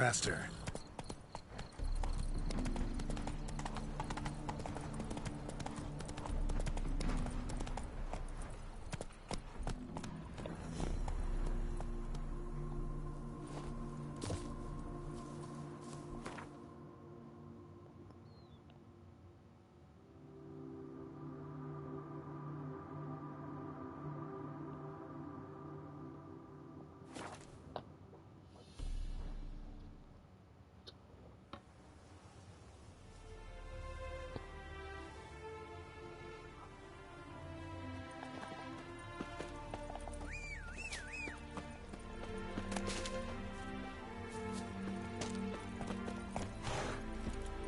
faster.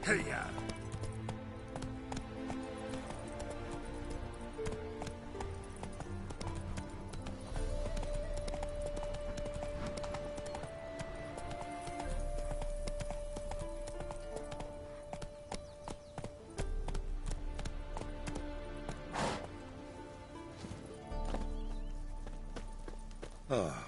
Hey-ya! Ah.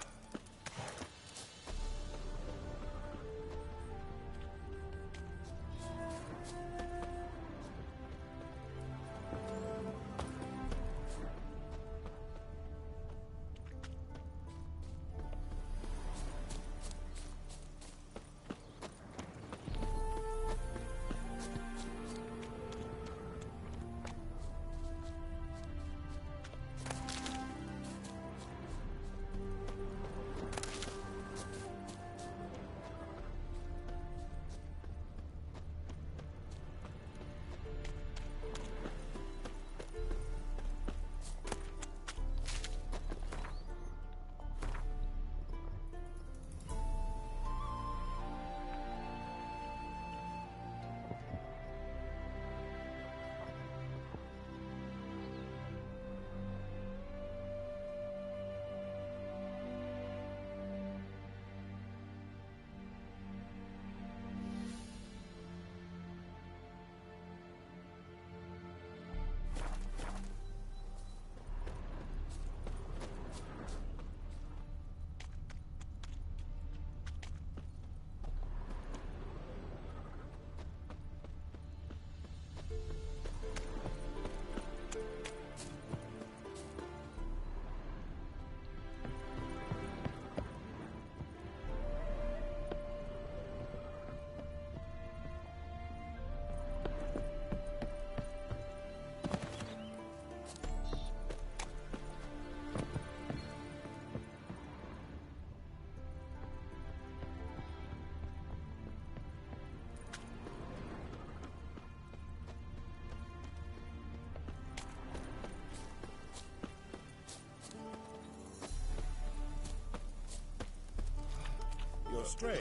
You're strange,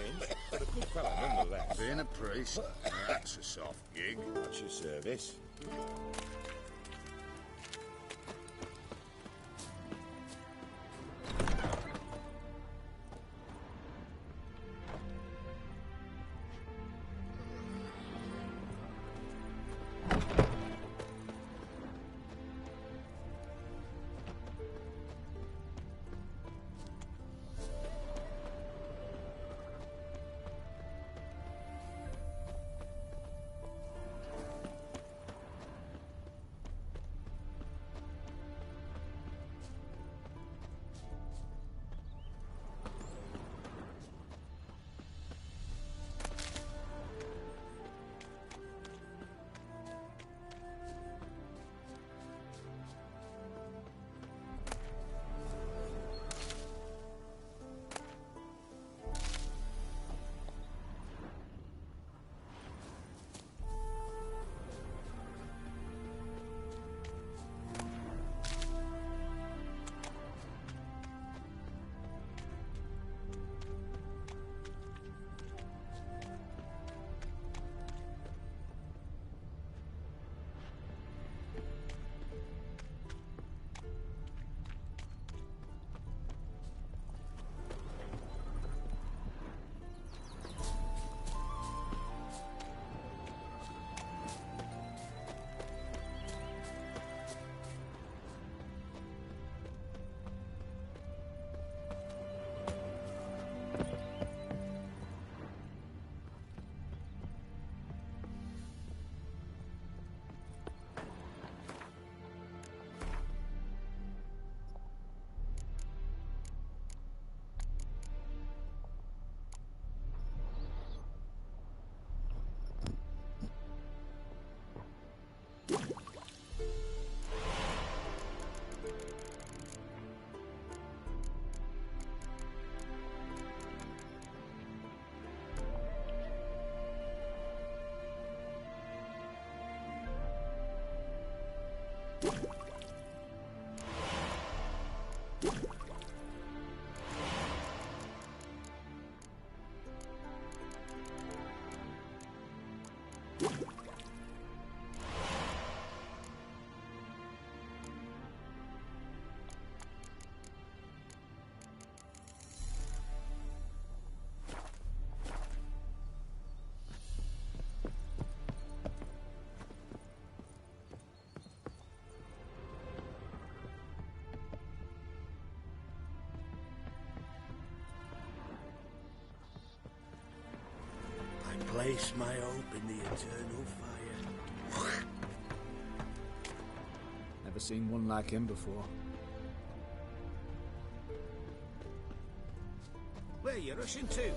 but a good fellow nonetheless. Being a priest, that's a soft gig. At your service. Place my hope in the eternal fire. Never seen one like him before. Where you rushing to?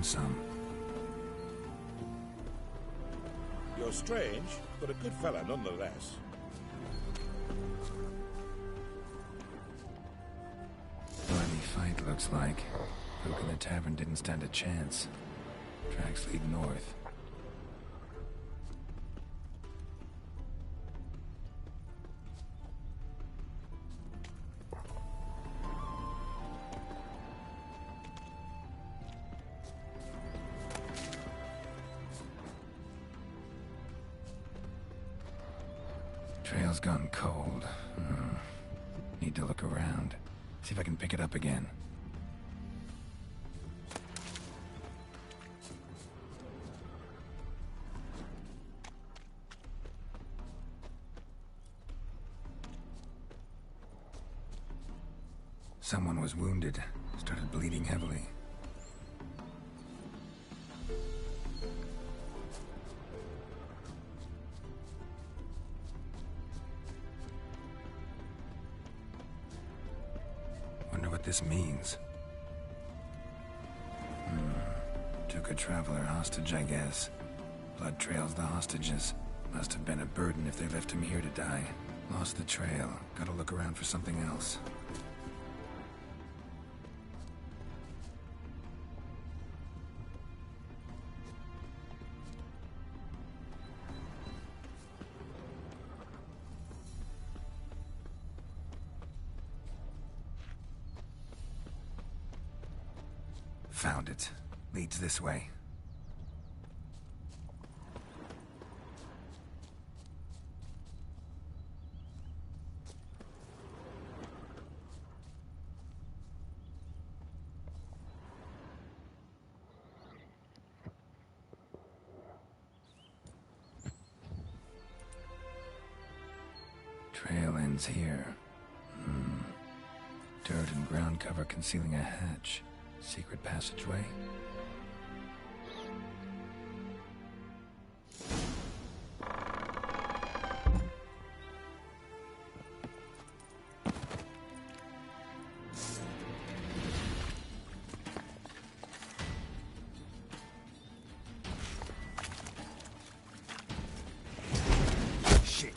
Some. You're strange, but a good fella nonetheless. Bloody fight, looks like. Luke in the tavern didn't stand a chance. Tracks lead north. Trail's gone cold. Need to look around. See if I can pick it up again. Someone was wounded. Started bleeding heavily. This means. Took a traveler hostage, I guess. Blood trails the hostages. Must have been a burden if they left him here to die. Lost the trail. Gotta look around for something else. Found it. Leads this way. Trail ends here. Dirt and ground cover concealing a hatch. Secret passageway? Shit.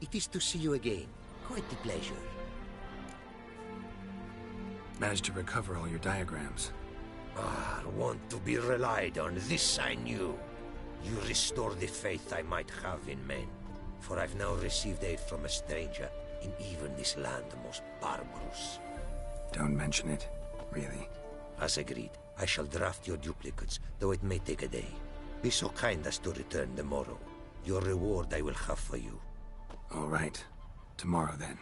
It is to see you again. Quite the pleasure. Managed to recover all your diagrams. Ah, want to be relied on, this I knew. You restore the faith I might have in men. For I've now received aid from a stranger, in even this land most barbarous. Don't mention it, really. As agreed, I shall draft your duplicates, though it may take a day. Be so kind as to return tomorrow. Your reward I will have for you. All right. Tomorrow, then.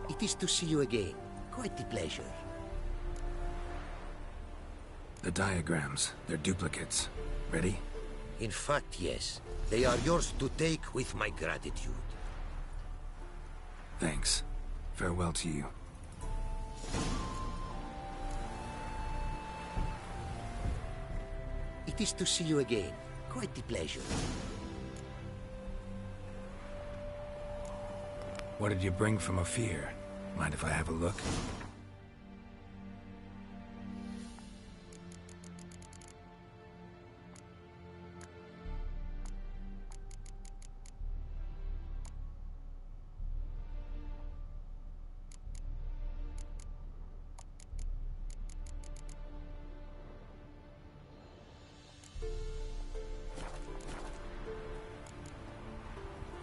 It is to see you again. Quite the pleasure. The diagrams, they're duplicates. Ready? In fact, yes. They are yours to take with my gratitude. Thanks. Farewell to you. It is to see you again. Quite the pleasure. What did you bring from Ophir? Mind if I have a look?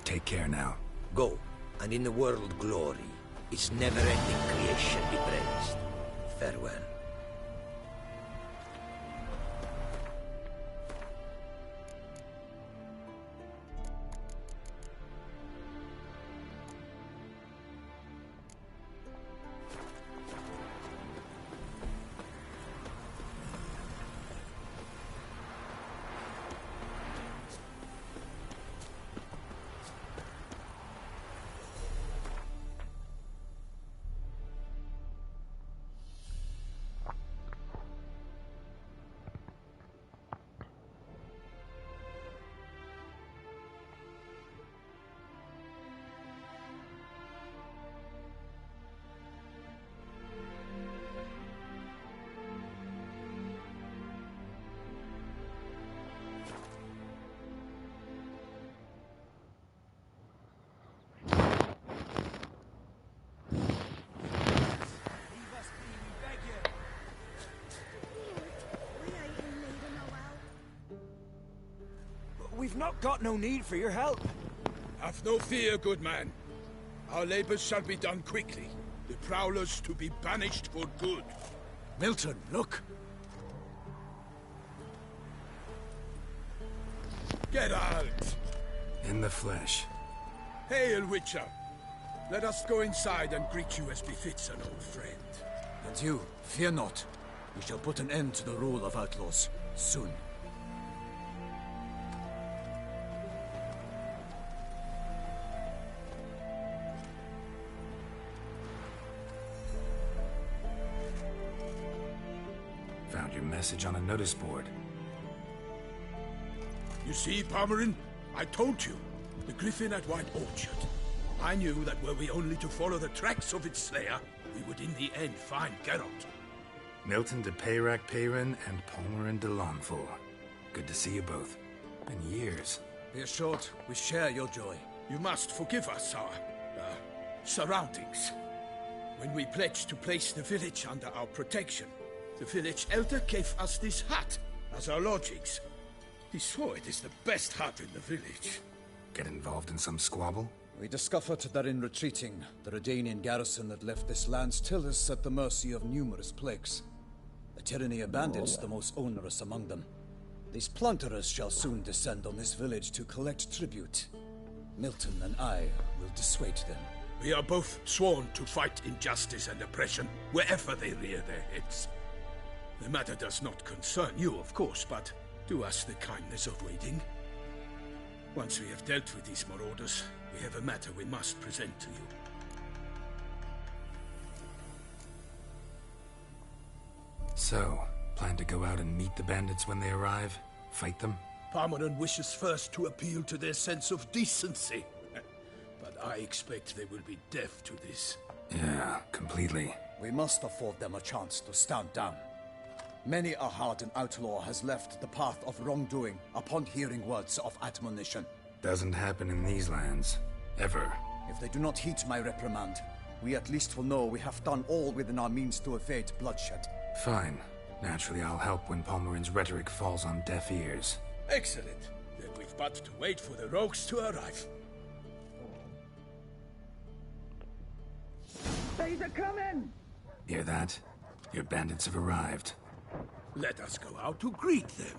Take care now. Go, and in the world glory, its never-ending creation be praised. Farewell. We've not got no need for your help. Have no fear, good man. Our labors shall be done quickly. The Prowlers to be banished for good. Milton, look! Geralt! In the flesh. Hail, Witcher! Let us go inside and greet you as befits an old friend. And you, fear not. We shall put an end to the rule of outlaws, soon. Found your message on a notice board. You see, Parmarin? I told you. The Griffin at White Orchard. I knew that were we only to follow the tracks of its slayer, we would in the end find Geralt. Milton de Peyrac Peyrin and Palmerin de Lawnful. Good to see you both. Been years. Be assured, we share your joy. You must forgive us our, surroundings. When we pledged to place the village under our protection, the village elder gave us this hut as our lodgings. He swore it is the best hut in the village. Get involved in some squabble? We discovered that in retreating, the Redanian garrison had left this land still is at the mercy of numerous plagues. A tyranny of bandits, the most onerous among them. These plunderers shall soon descend on this village to collect tribute. Milton and I will dissuade them. We are both sworn to fight injustice and oppression wherever they rear their heads. The matter does not concern you, of course, but do us the kindness of waiting. Once we have dealt with these marauders, we have a matter we must present to you. So, plan to go out and meet the bandits when they arrive? Fight them? Palmerin wishes first to appeal to their sense of decency. But I expect they will be deaf to this. Yeah, completely. We must afford them a chance to stand down. Many a hardened outlaw has left the path of wrongdoing upon hearing words of admonition. Doesn't happen in these lands. Ever. If they do not heed my reprimand, we at least will know we have done all within our means to evade bloodshed. Fine. Naturally, I'll help when Palmerin's rhetoric falls on deaf ears. Excellent. Then we've but to wait for the rogues to arrive. They're coming! Hear that? Your bandits have arrived. Let us go out to greet them.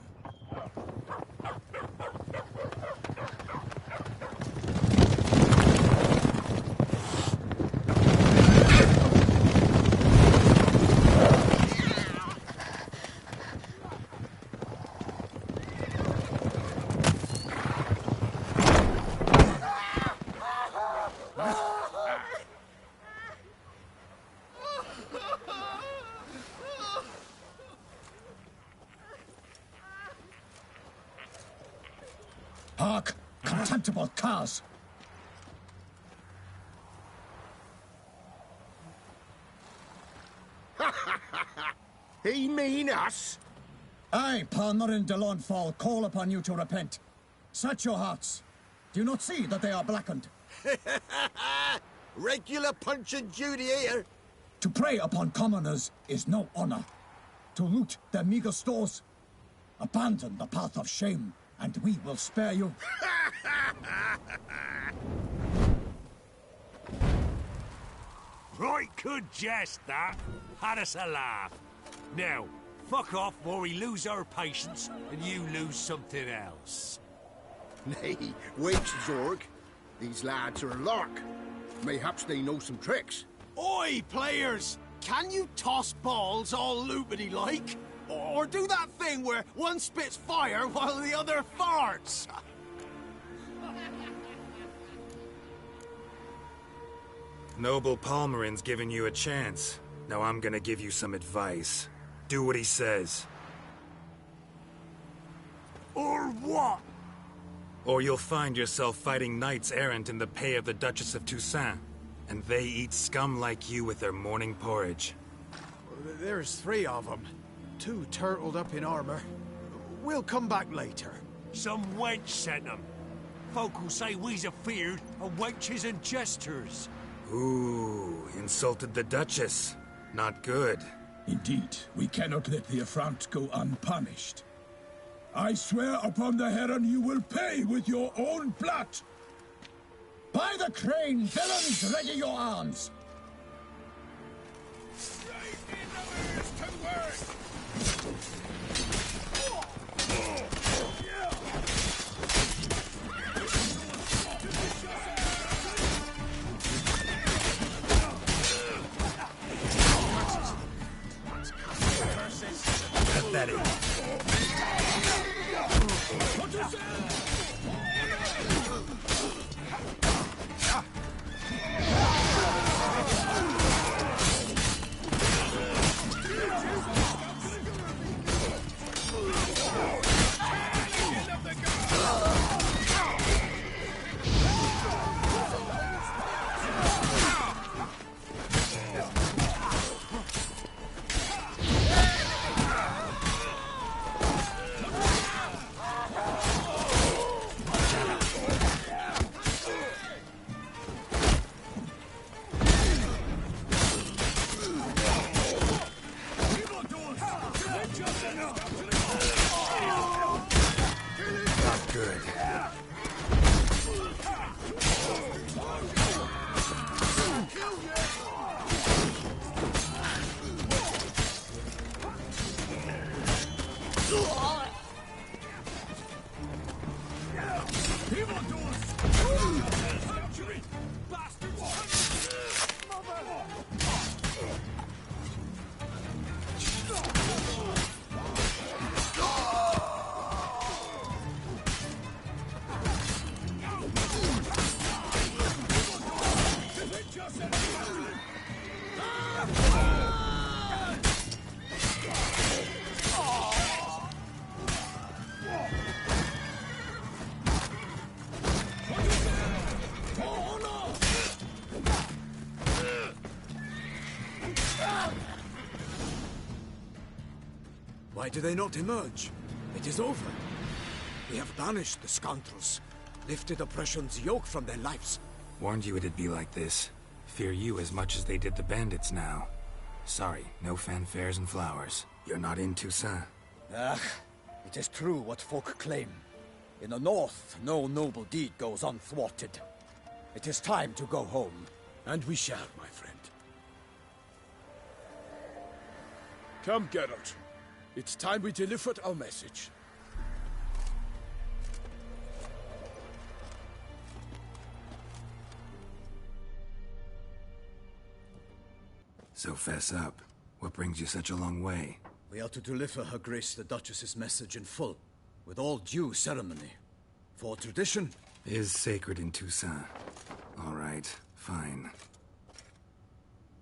Hark! Contemptible curs! He mean us? I, Palmerin de Launfal, call upon you to repent. Set your hearts. Do you not see that they are blackened? Regular Punch and Judy here. To prey upon commoners is no honor. To loot their meager stores, abandon the path of shame, and we will spare you. Right good jest, that. Had us a laugh. Now, fuck off or we lose our patience and you lose something else. Nay, wait, Zorg. These lads are a lark. Mayhaps they know some tricks. Oi, players! Can you toss balls all loopity-like? Or do that thing where one spits fire while the other farts? Noble Palmerin's giving you a chance. Now I'm gonna give you some advice. Do what he says. Or what? Or you'll find yourself fighting knights errant in the pay of the Duchess of Toussaint. And they eat scum like you with their morning porridge. There's 3 of them. 2 turtled up in armor. We'll come back later. Some wench sent them. Folk will say we's afeard of wenches and jesters. Ooh, insulted the Duchess. Not good. Indeed, we cannot let the affront go unpunished. I swear upon the Heron you will pay with your own blood! By the crane, villains, ready your arms! Pathetic. Why do they not emerge? It is over. We have banished the scoundrels, lifted oppression's yoke from their lives. Warned you it'd be like this. Fear you as much as they did the bandits now. Sorry, no fanfares and flowers. You're not in Toussaint. Ah, it is true what folk claim. In the north, no noble deed goes unthwarted. It is time to go home. And we shall, my friend. Come, Geralt. It's time we delivered our message. So fess up. What brings you such a long way? We are to deliver Her Grace the Duchess's message in full, with all due ceremony. For tradition is sacred in Toussaint. All right, fine.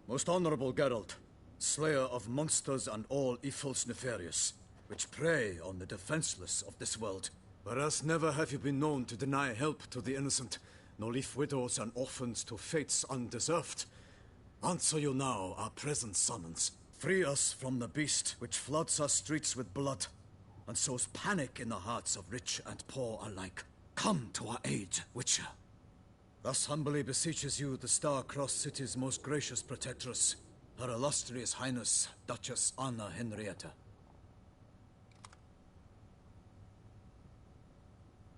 Most honorable Geralt, slayer of monsters and all evils nefarious, which prey on the defenseless of this world. Whereas never have you been known to deny help to the innocent, nor leave widows and orphans to fates undeserved. Answer you now our present summons. Free us from the beast which floods our streets with blood, and sows panic in the hearts of rich and poor alike. Come to our aid, Witcher. Thus humbly beseeches you the Star-Crossed City's most gracious protectress, Her Illustrious Highness, Duchess Anna Henrietta.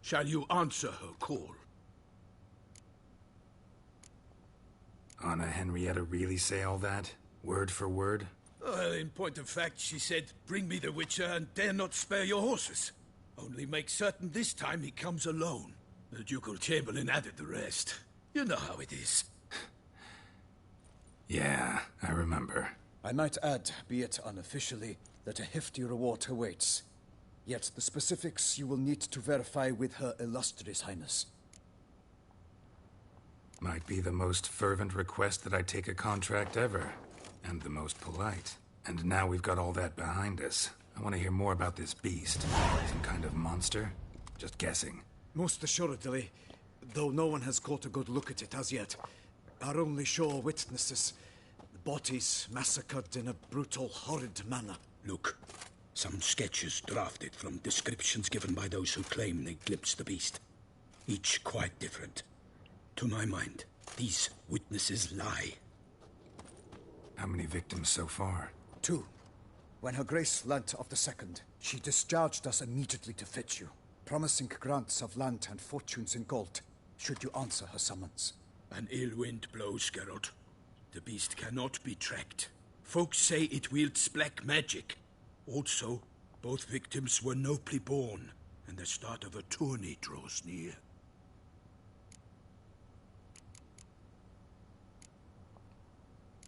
Shall you answer her call? Anna Henrietta really say all that? Word for word? Well, in point of fact, she said, bring me the Witcher and dare not spare your horses. Only make certain this time he comes alone. The Ducal Chamberlain added the rest. You know how it is. Yeah, I remember. I might add, be it unofficially, that a hefty reward awaits. Yet the specifics you will need to verify with Her Illustrious Highness. Might be the most fervent request that I take a contract ever. And the most polite. And now we've got all that behind us. I want to hear more about this beast. Some kind of monster? Just guessing. Most assuredly, though no one has caught a good look at it as yet. Our only sure witnesses. Bodies massacred in a brutal, horrid manner. Look, some sketches drafted from descriptions given by those who claim they glimpsed the beast. Each quite different. To my mind, these witnesses lie. How many victims so far? 2. When Her Grace learnt of the second, she discharged us immediately to fetch you, promising grants of land and fortunes in gold, should you answer her summons. An ill wind blows, Geralt. The beast cannot be tracked. Folks say it wields black magic. Also, both victims were nobly born, and the start of a tourney draws near.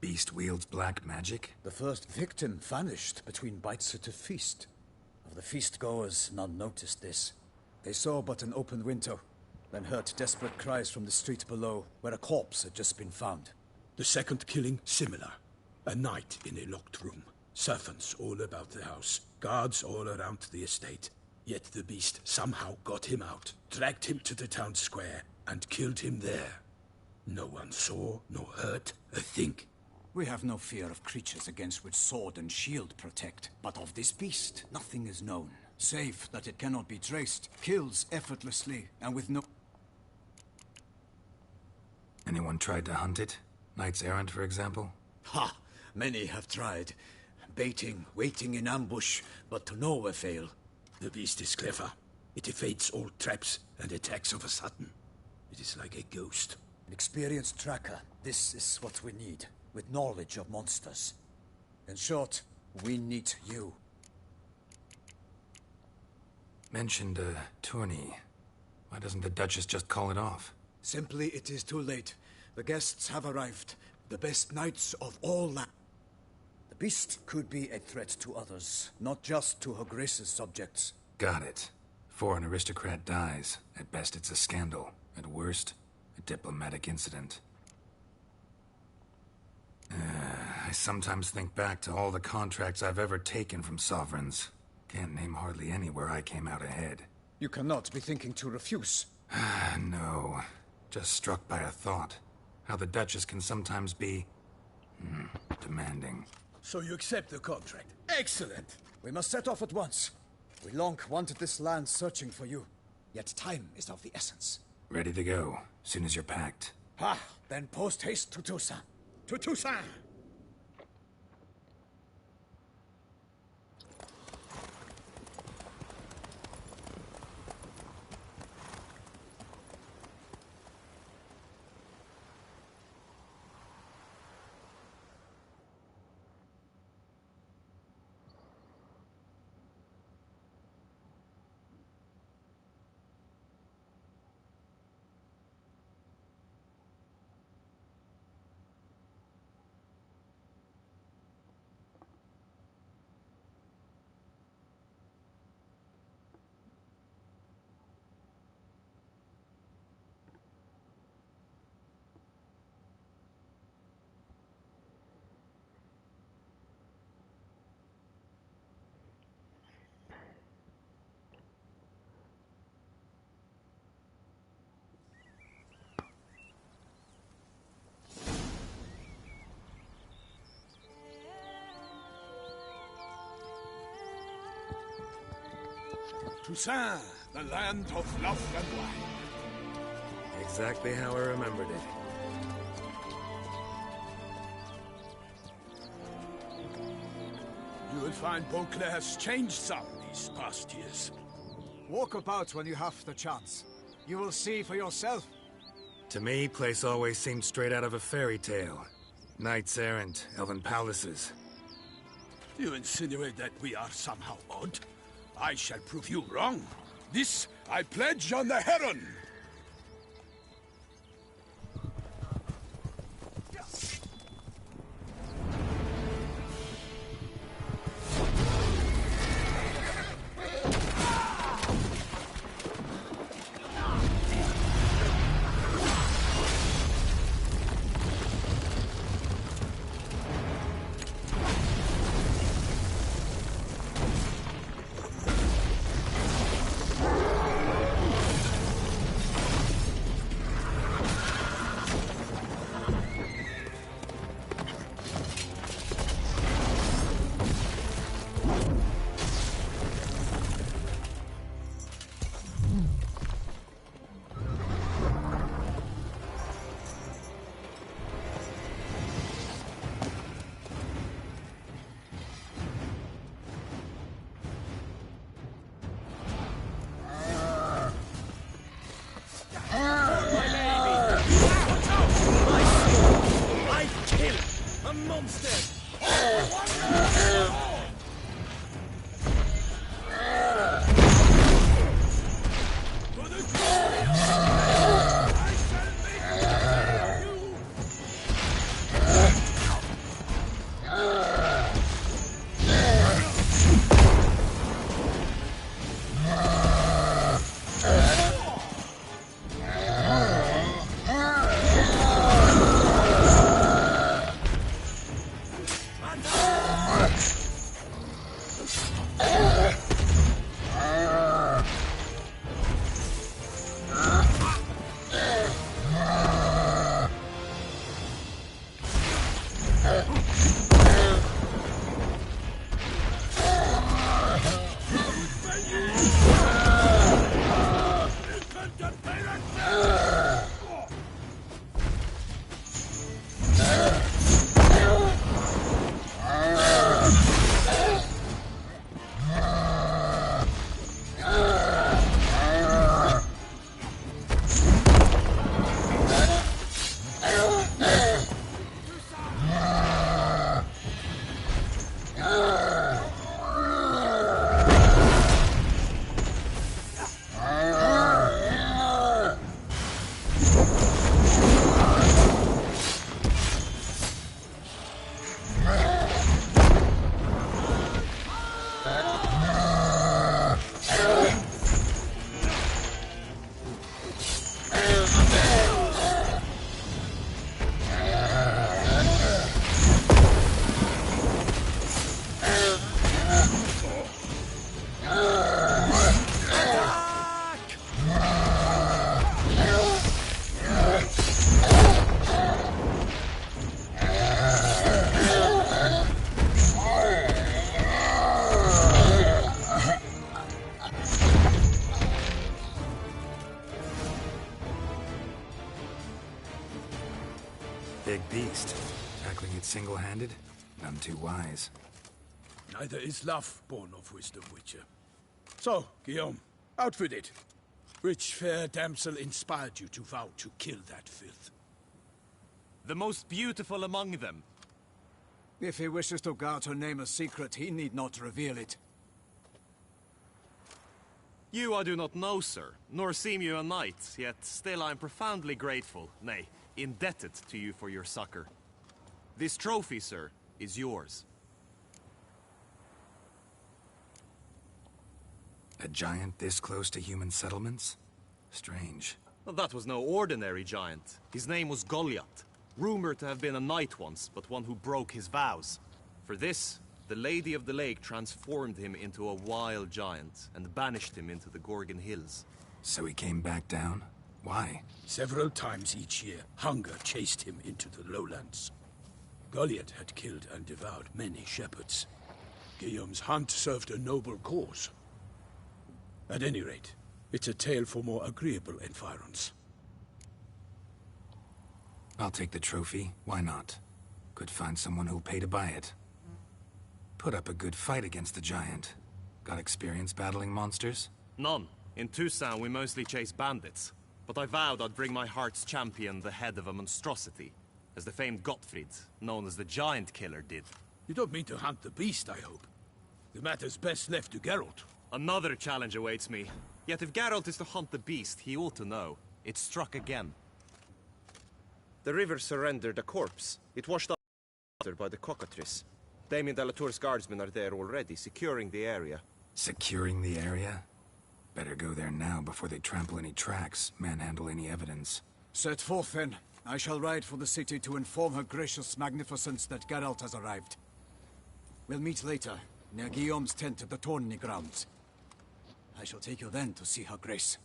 Beast wields black magic? The first victim vanished between bites at a feast. Of the feast-goers, none noticed this. They saw but an open window, then heard desperate cries from the street below, where a corpse had just been found. The second killing, similar. A night in a locked room. Servants all about the house. Guards all around the estate. Yet the beast somehow got him out, dragged him to the town square, and killed him there. No one saw, nor heard a thing. We have no fear of creatures against which sword and shield protect, but of this beast, nothing is known, save that it cannot be traced, kills effortlessly, and with no... Anyone tried to hunt it? Knights errant, for example? Ha! Many have tried. Baiting, waiting in ambush, but to no avail. The beast is clever. It evades all traps and attacks of a sudden. It is like a ghost. An experienced tracker. This is what we need, with knowledge of monsters. In short, we need you. Mentioned a tourney. Why doesn't the Duchess just call it off? Simply, it is too late. The guests have arrived. The best knights of all land. The beast could be a threat to others, not just to Her Grace's subjects. Got it. Before an aristocrat dies, at best it's a scandal. At worst, a diplomatic incident. I sometimes think back to all the contracts I've ever taken from sovereigns. Can't name hardly any where I came out ahead. You cannot be thinking to refuse. No. Just struck by a thought. How the Duchess can sometimes be... demanding. So you accept the contract. Excellent. We must set off at once. We long wanted this land searching for you, yet time is of the essence. Ready to go, soon as you're packed. Ha! Then post haste to Toussaint. To Toussaint! Toussaint, the land of love and wine. Exactly how I remembered it. You will find Beauclair has changed some these past years. Walk about when you have the chance. You will see for yourself. To me, place always seemed straight out of a fairy tale. Knights errant, elven palaces. You insinuate that we are somehow odd? I shall prove you wrong. This I pledge on the Heron! heavy-handed, none too wise. Neither is love born of wisdom, Witcher. So, Guillaume, out with it. Which fair damsel inspired you to vow to kill that filth? The most beautiful among them. If he wishes to guard her name a secret, he need not reveal it. You I do not know, sir, nor seem you a knight, yet still I am profoundly grateful, nay, indebted to you for your succor. This trophy, sir, is yours. A giant this close to human settlements? Strange. Well, that was no ordinary giant. His name was Goliath, rumored to have been a knight once, but one who broke his vows. For this, the Lady of the Lake transformed him into a wild giant and banished him into the Gorgon Hills. So he came back down? Why? Several times each year, hunger chased him into the lowlands. Goliath had killed and devoured many shepherds. Guillaume's hunt served a noble cause. At any rate, it's a tale for more agreeable environs. I'll take the trophy. Why not? Could find someone who'll pay to buy it. Put up a good fight against the giant. Got experience battling monsters? None. In Toussaint, we mostly chase bandits. But I vowed I'd bring my heart's champion the head of a monstrosity, as the famed Gottfried, known as the Giant Killer, did. You don't mean to hunt the beast, I hope. The matter's best left to Geralt. Another challenge awaits me. Yet if Geralt is to hunt the beast, he ought to know. It struck again. The river surrendered a corpse. It washed up by the cockatrice. Damien de la Tour's guardsmen are there already, securing the area. Securing the area? Better go there now before they trample any tracks, manhandle any evidence. Set forth, then. I shall ride for the city to inform her gracious magnificence that Geralt has arrived. We'll meet later, near Guillaume's tent at the Tourney grounds. I shall take you then to see her grace.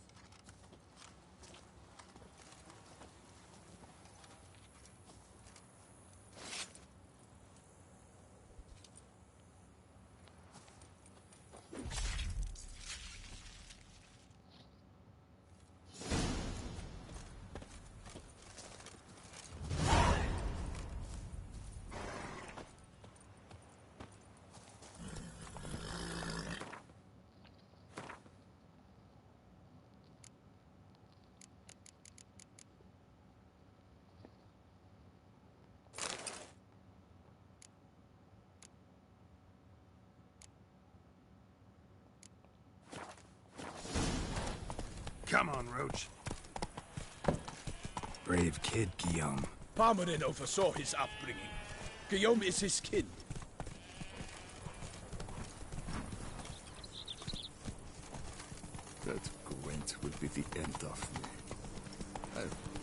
Come on, Roach. Brave kid, Guillaume. Parmanin oversaw his upbringing. Guillaume is his kin. That Gwent will be the end of me.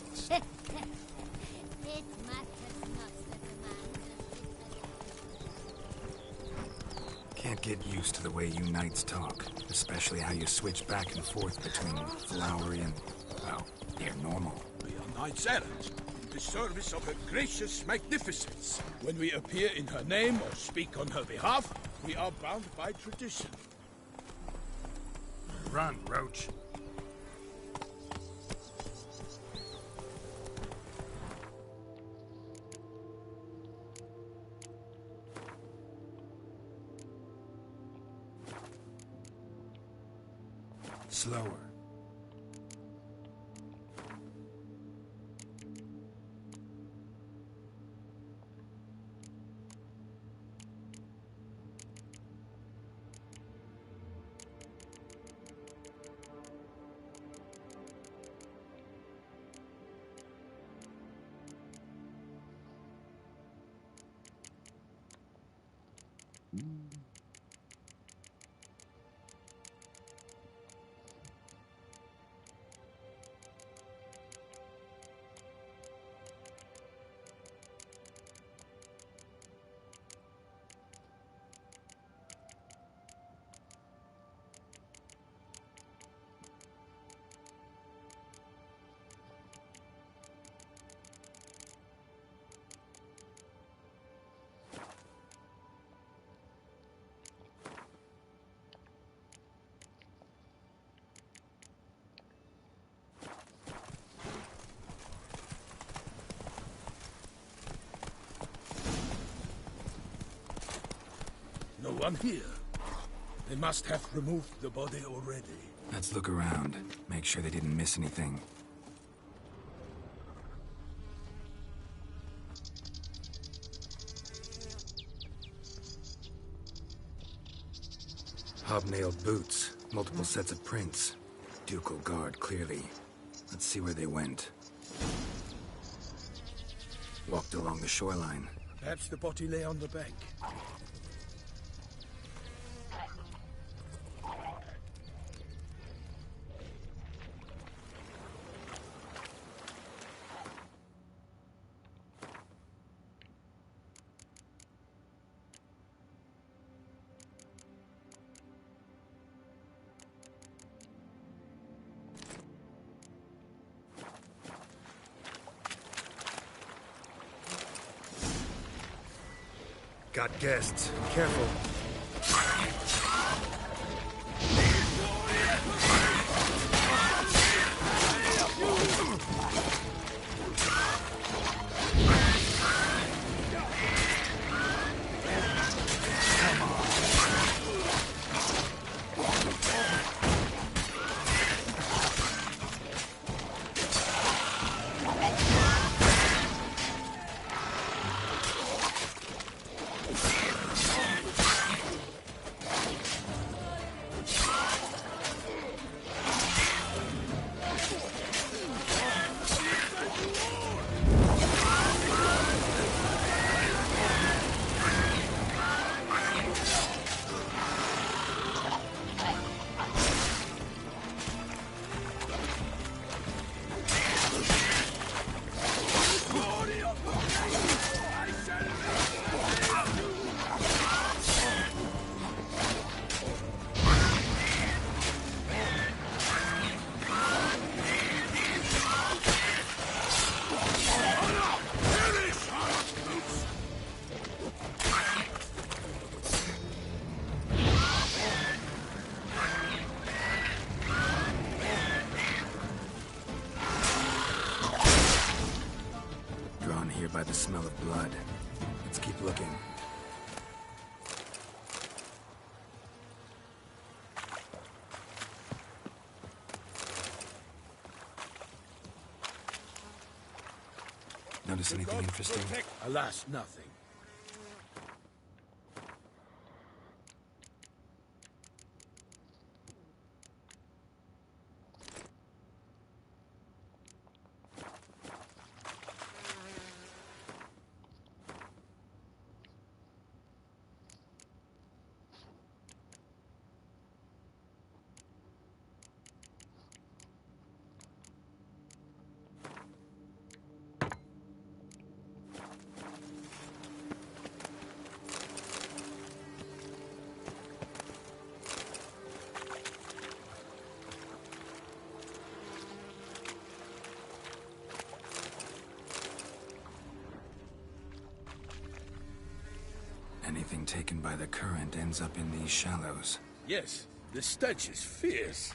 It matters not that the man Can't get used to the way you knights talk, especially how you switch back and forth between flowery and, well, near normal. We are knights errant, in the service of her gracious magnificence. When we appear in her name or speak on her behalf, we are bound by tradition. Run, Roach. Slower. one here. They must have removed the body already. Let's look around. Make sure they didn't miss anything. Hobnailed boots. Multiple sets of prints. Ducal guard, clearly. Let's see where they went. Walked along the shoreline. Perhaps the body lay on the bank. Got guests. Careful. By the smell of blood. Let's keep looking. Notice anything interesting? Alas, nothing. Anything taken by the current ends up in these shallows. Yes, the stench is fierce.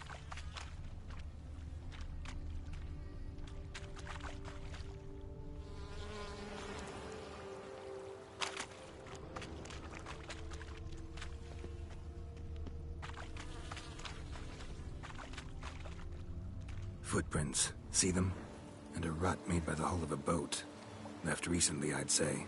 Footprints. See them? And a rut made by the hull of a boat. Left recently, I'd say.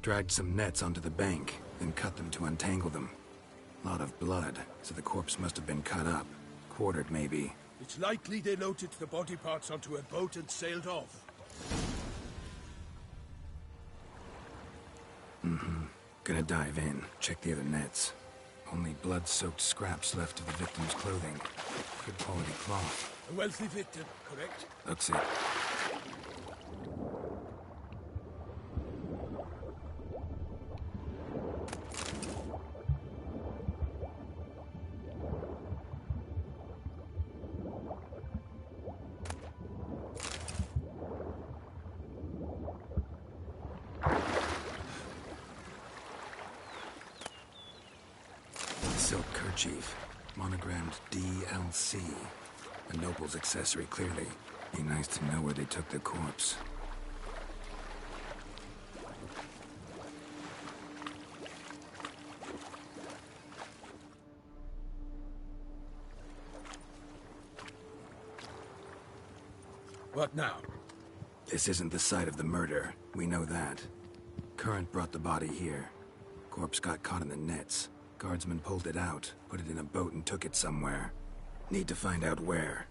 Dragged some nets onto the bank, then cut them to untangle them. Lot of blood, so the corpse must have been cut up. Quartered, maybe. It's likely they loaded the body parts onto a boat and sailed off. Gonna dive in, check the other nets. Only blood-soaked scraps left of the victim's clothing. Good quality cloth. A wealthy victim, correct? Looks it. Silk kerchief, monogrammed DLC. A noble's accessory, clearly. Be nice to know where they took the corpse. What now? This isn't the site of the murder. We know that. Current brought the body here. Corpse got caught in the nets. Guardsmen pulled it out, put it in a boat and took it somewhere. Need to find out where.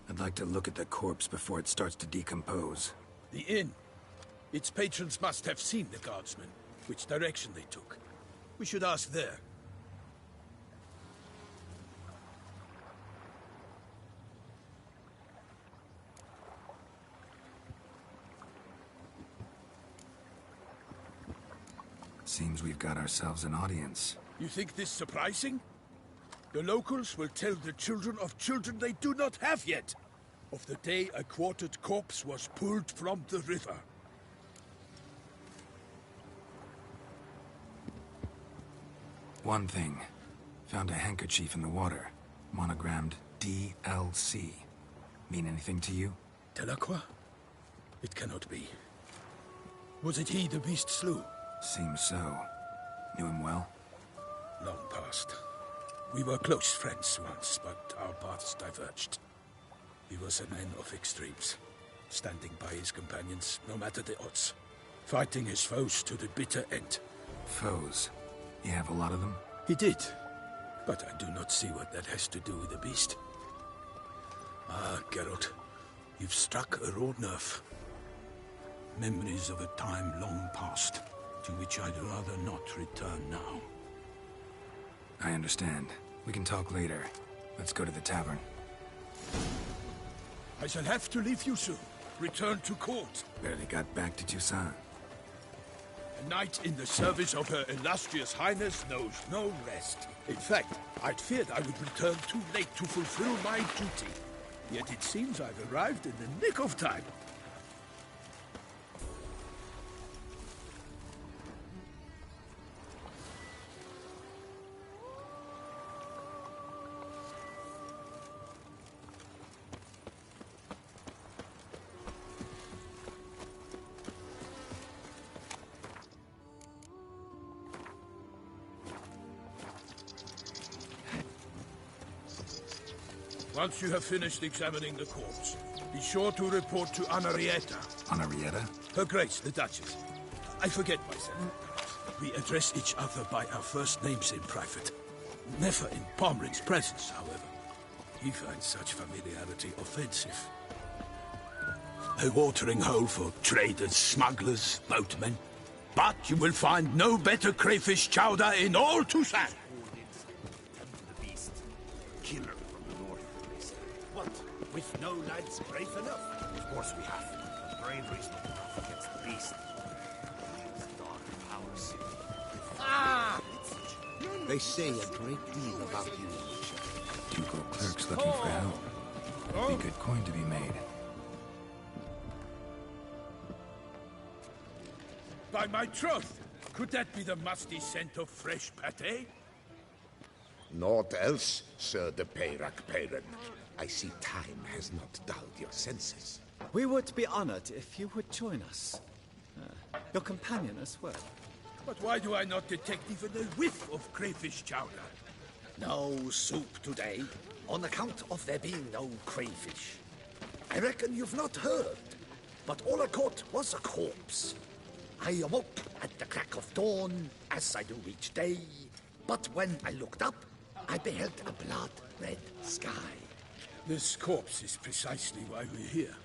I'd like to look at the corpse before it starts to decompose. The inn. Its patrons must have seen the guardsmen, which direction they took. We should ask there. Seems we've got ourselves an audience. You think this surprising? The locals will tell the children of children they do not have yet, of the day a quartered corpse was pulled from the river. One thing. Found a handkerchief in the water. Monogrammed DLC. Mean anything to you? Delacroix? It cannot be. Was it he the beast slew? Seems so. Knew him well? Long past. We were close friends once, but our paths diverged. He was a man of extremes, standing by his companions, no matter the odds. Fighting his foes to the bitter end. Foes? You have a lot of them? He did, but I do not see what that has to do with the beast. Ah, Geralt, you've struck a raw nerve. Memories of a time long past, to which I'd rather not return now. I understand. We can talk later. Let's go to the tavern. I shall have to leave you soon. Return to court. Barely got back to Toussaint. A knight in the service of Her Illustrious Highness knows no rest. In fact, I'd feared I would return too late to fulfill my duty. Yet it seems I've arrived in the nick of time. Once you have finished examining the corpse, be sure to report to Anarietta. Anarietta? Her Grace, the Duchess. I forget myself. We address each other by our first names in private. Never in Pomrick's presence, however. He finds such familiarity offensive. A watering hole for traders, smugglers, boatmen. But you will find no better crayfish chowder in all Toussaint. With no lads brave enough? Of course we have. Bravery's not enough against the beast. These dark powers. Ah! They say a great deal about you. Ducal clerks looking for help. Be good coin to be made. By my troth, could that be the musty scent of fresh pâté? Naught else, Sir de Peyrac-Peyran. I see time has not dulled your senses. We would be honored if you would join us. Your companion as well. But why do I not detect even a whiff of crayfish chowder? No soup today, on account of there being no crayfish. I reckon you've not heard, but all I caught was a corpse. I awoke at the crack of dawn, as I do each day, but when I looked up, I beheld a blood-red sky. This corpse is precisely why we're here.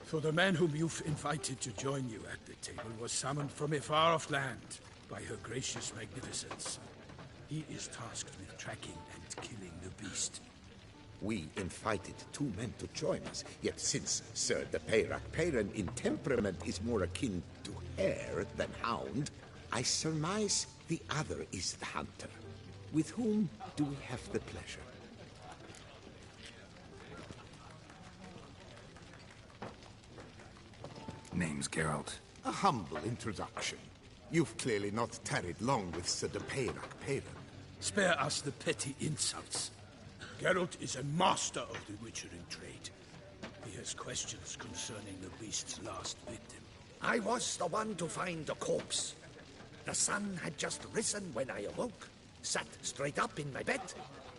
For the man whom you've invited to join you at the table was summoned from a far-off land by her gracious magnificence. He is tasked with tracking and killing the beast. We invited two men to join us, yet since Sir de Peyrac-Peyran in temperament is more akin to hare than hound, I surmise the other is the hunter. With whom do we have the pleasure? Name's Geralt. A humble introduction. You've clearly not tarried long with Sir de Peyrac-Peyran. Spare us the petty insults. Geralt is a master of the witchering trade. He has questions concerning the beast's last victim. I was the one to find the corpse. The sun had just risen when I awoke, sat straight up in my bed,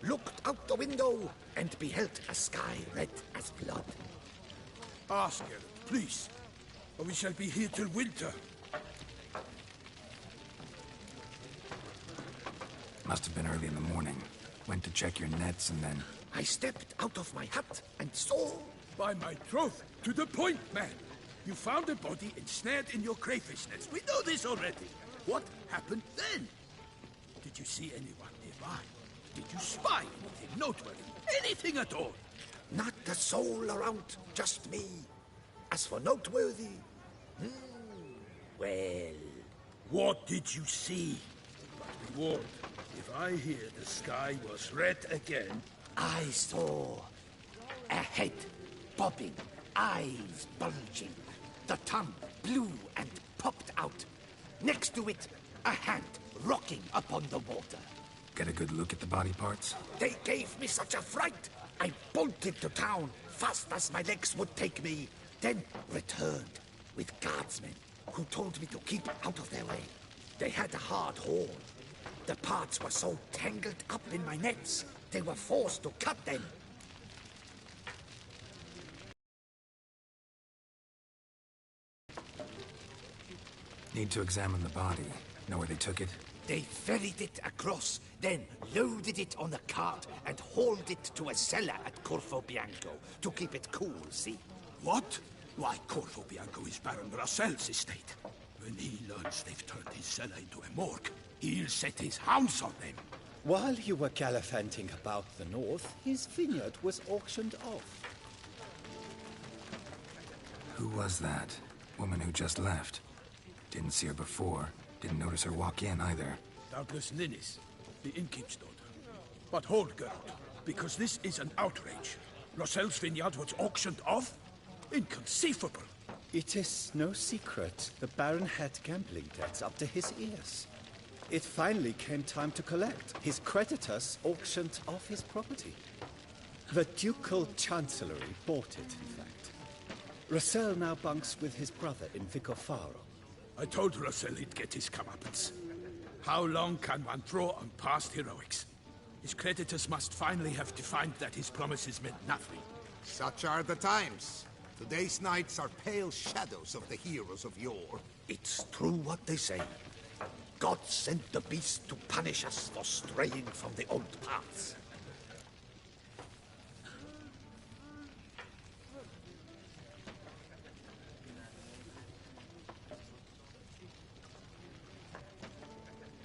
looked out the window, and beheld a sky red as blood. Ask Geralt, please, or we shall be here till winter. Must have been early in the morning. Went to check your nets and then... I stepped out of my hut and saw... By my troth, to the point, man. You found a body ensnared in your crayfish nets. We know this already. What happened then? Did you see anyone nearby? Did you spy anything noteworthy? Anything at all? Not a soul around, just me. As for noteworthy... well... What did you see? But be warned, if I hear the sky was red again... I saw a head bobbing, eyes bulging, the tongue blue and popped out. Next to it, a hand rocking upon the water. Get a good look at the body parts? They gave me such a fright. I bolted to town, fast as my legs would take me, then returned with guardsmen who told me to keep out of their way. They had a hard haul. The parts were so tangled up in my nets, they were forced to cut them. Need to examine the body. Know where they took it? They ferried it across, then loaded it on a cart and hauled it to a cellar at Corvo Bianco to keep it cool, see? What? Why, Corvo Bianco is Baron Russell's estate. When he learns they've turned his cellar into a morgue, he'll set his hounds on them. While you were gallivanting about the north, his vineyard was auctioned off. Who was that? Woman who just left. Didn't see her before. Didn't notice her walk in either. Doubtless Ninnis, the innkeep's daughter. But hold, Geralt, because this is an outrage. Russell's vineyard was auctioned off? Inconceivable. It is no secret. The Baron had gambling debts up to his ears. It finally came time to collect. His creditors auctioned off his property. The Ducal Chancellery bought it, in fact. Russell now bunks with his brother in Vicofaro. I told Russell he'd get his comeuppance. How long can one draw on past heroics? His creditors must finally have defined that his promises meant nothing. Such are the times. Today's knights are pale shadows of the heroes of yore. It's true what they say. God sent the beast to punish us for straying from the old paths.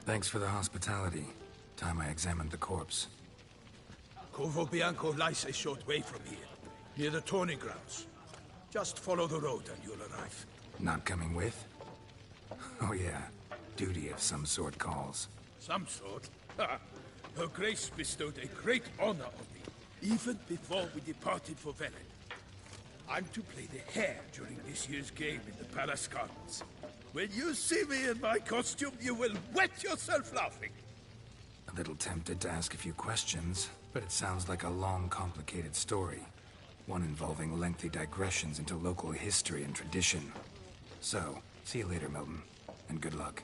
Thanks for the hospitality. Time I examined the corpse. Corvo Bianco lies a short way from here, near the tourney grounds. Just follow the road and you'll arrive. Not coming with? Oh yeah, duty of some sort calls. Some sort? Ha! Her Grace bestowed a great honor on me, even before we departed for Velen. I'm to play the hare during this year's game in the Palace Gardens. When you see me in my costume, you will wet yourself laughing. A little tempted to ask a few questions, but it sounds like a long, complicated story. One involving lengthy digressions into local history and tradition. So, see you later, Milton, and good luck.